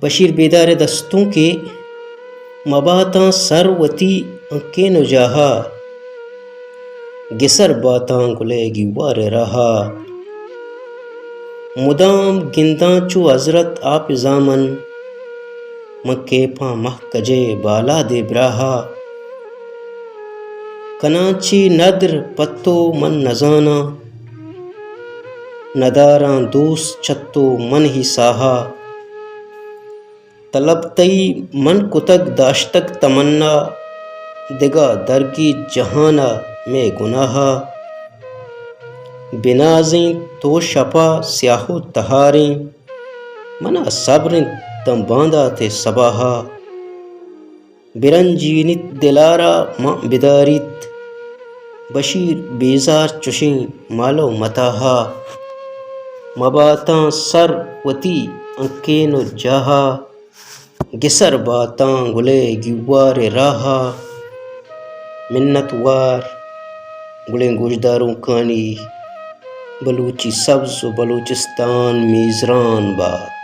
بشیر بیدار دستوں کے مباتاں سروتی کے نجاہا گسر باتاں گلے گیوار رہا مدام گنداں چو حضرت آپ زامن مکے پاں مہ کجے بالا دے براہا کنانچی ندر پتو من نزانا نداراں دوست چھتو من ہی ساہا طلب تئی من کتگ داشتگ تمنا دگا درگی جہانا میں گناہا بنازیں تو شپا سیاہو تہاریں منا صبریں تم باندھا تے صباہا برنجینت دلارا ماں بداریت بشیر بیزار چشیں مالو متاہا مباتاں سر وتی انکین و جاہا گسر باتاں گلے گیوار راہا منت وار گلیں گوشداروں کانی بلوچی سبز و بلوچستان میزران بات.